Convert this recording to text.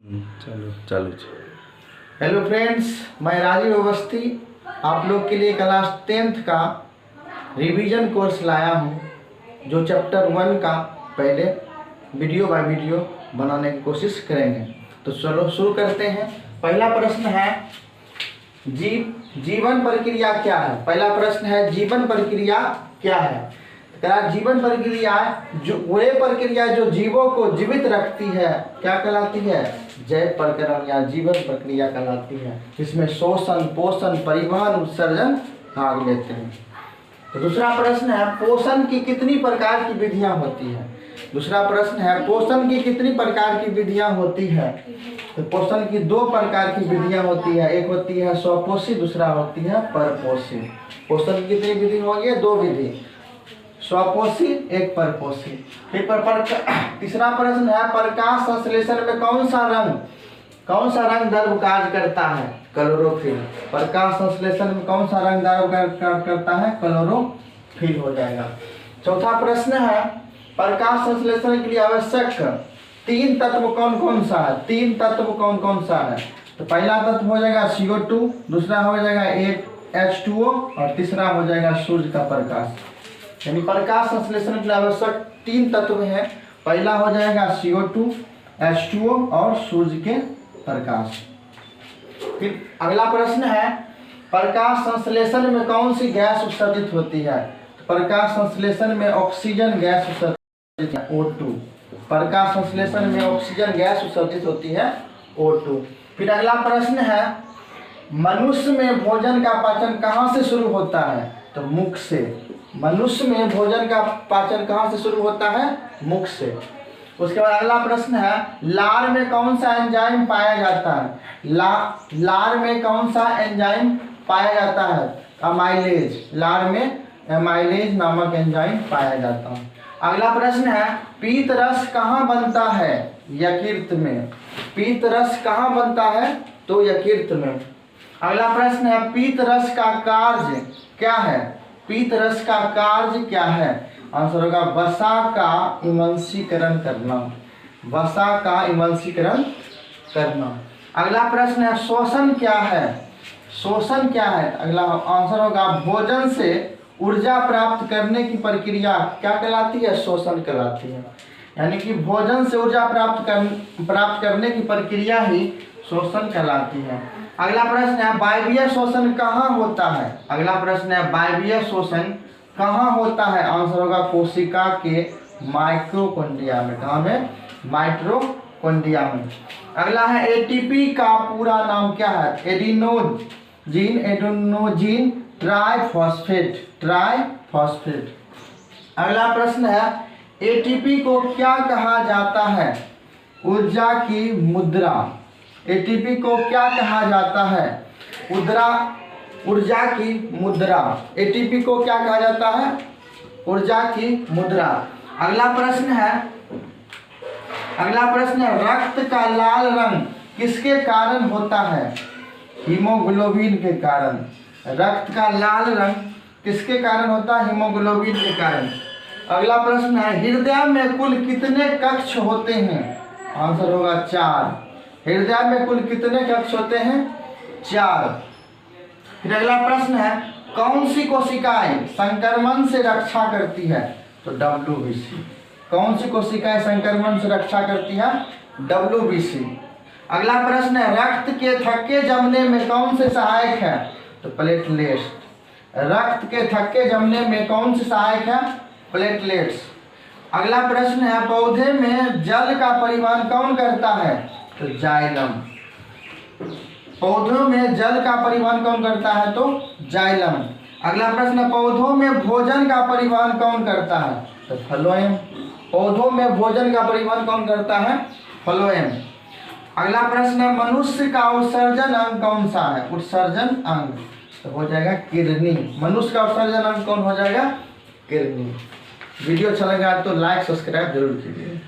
चलो चलो। Hello friends, मैं राजीव अवस्थी आप लोग के लिए क्लास 10th का रिवीजन कोर्स लाया हूँ, जो चैप्टर 1 का पहले वीडियो बाय वीडियो बनाने की कोशिश करेंगे। तो चलो शुरू करते हैं। पहला प्रश्न है जीवन प्रक्रिया क्या है। पहला प्रश्न है जीवन प्रक्रिया क्या है। जीवन प्रक्रिया जो वे प्रक्रिया जो जीवों को जीवित रखती है क्या कहलाती है? जैव प्रक्रम या जीवन प्रक्रिया कहलाती है। इसमें शोषण, पोषण, परिवहन, उत्सर्जन भाग लेते हैं। तो दूसरा प्रश्न है पोषण की कितनी प्रकार की विधियां होती है। दूसरा प्रश्न है पोषण की कितनी प्रकार की विधियां होती है। तो पोषण की 2 प्रकार की विधियां होती है, एक होती है स्वपोषी, दूसरा होती है परपोषी। पोषण की कितनी विधि होगी? 2 विधि, स्वपोषी, एक परपोषी। फिर तीसरा प्रश्न है प्रकाश संश्लेषण में कौन सा रंग द्रव कार्य करता है? क्लोरोफिल। प्रकाश संश्लेषण में कौन सा रंग द्रव कार्य करता है? क्लोरोफिल हो जाएगा। चौथा प्रश्न है प्रकाश संश्लेषण के लिए आवश्यक 3 तत्व कौन कौन सा है? 3 तत्व कौन कौन सा है? तो पहला तत्व हो जाएगा CO2, दूसरा हो जाएगा H2O और तीसरा हो जाएगा सूर्य का प्रकाश। यानी प्रकाश संश्लेषण के लिए आवश्यक 3 तत्व हैं। पहला हो जाएगा CO2, H2O और सूर्य के प्रकाश। फिर अगला प्रश्न है प्रकाश संश्लेषण में कौन सी गैस उत्सर्जित होती है? तो प्रकाश संश्लेषण में ऑक्सीजन गैस उत्सर्जित है, O2। प्रकाश संश्लेषण में ऑक्सीजन गैस उत्सर्जित होती है, O2। फिर अगला प्रश्न है मनुष्य में भोजन का पाचन कहाँ से शुरू होता है? तो मुख से। मनुष्य में भोजन का पाचन कहाँ से शुरू होता है? मुख से। उसके बाद अगला प्रश्न है लार में कौन सा एंजाइम पाया जाता है? लार में कौन सा एंजाइम पाया जाता है? अमाइलेज। लार में अमाइलेज नामक एंजाइम पाया जाता है। अगला प्रश्न है पीत रस कहाँ बनता है? यकृत में। पीत रस कहाँ बनता है? तो यकृत में। अगला प्रश्न है पीत रस का कार्य क्या है? पीत रस का कार्य क्या है? आंसर होगा वसा का इमल्सीकरण करना। वसा का इमल्सीकरण करना। अगला प्रश्न है शोषण क्या है? शोषण क्या है? अगला आंसर होगा भोजन से ऊर्जा प्राप्त करने की प्रक्रिया क्या कहलाती है? शोषण कहलाती है। यानी कि भोजन से ऊर्जा प्राप्त करने की प्रक्रिया ही शोषण कहलाती है। अगला प्रश्न है वायवीय शोषण कहाँ होता है? अगला प्रश्न है वायवीय शोषण कहाँ होता है? आंसर होगा कोशिका के माइटोकॉन्ड्रिया में। कहाँ में? माइटोकॉन्ड्रिया में। अगला है एटीपी का पूरा नाम क्या है? Adenosine triphosphate. अगला प्रश्न है एटीपी को क्या कहा जाता है? ऊर्जा की मुद्रा। एटीपी को क्या कहा जाता है? ऊर्जा की मुद्रा। एटीपी को क्या कहा जाता है? ऊर्जा की मुद्रा। अगला प्रश्न है रक्त का लाल रंग किसके कारण होता है? हीमोग्लोबिन के कारण। रक्त का लाल रंग किसके कारण होता है? हीमोग्लोबिन के कारण। अगला प्रश्न है हृदय में कुल कितने कक्ष होते हैं? आंसर होगा 4। हृदय में कुल कितने कक्ष होते हैं? 4। फिर अगला प्रश्न है कौन सी कोशिकाएं संक्रमण से रक्षा करती है? तो WBC। कौन सी कोशिकाएं संक्रमण से रक्षा करती है? WBC। अगला प्रश्न है रक्त के थक्के जमने में कौन से सहायक है? तो प्लेटलेट्स। रक्त के थक्के जमने में कौन से सहायक है? प्लेटलेट्स। अगला प्रश्न है पौधे में जल का परिवहन कौन करता है? तो जाइलम। पौधों में जल का परिवहन कौन करता है? तो जाइलम। अगला प्रश्न पौधों में भोजन का परिवहन कौन करता है? तो फ्लोएम। पौधों में भोजन का परिवहन कौन करता है? फ्लोएम। अगला प्रश्न है मनुष्य का उत्सर्जन अंग कौन सा है? उत्सर्जन अंग तो हो जाएगा किडनी। मनुष्य का उत्सर्जन अंग कौन हो जाएगा? किडनी। वीडियो अच्छा लगा तो लाइक सब्सक्राइब जरूर कीजिए।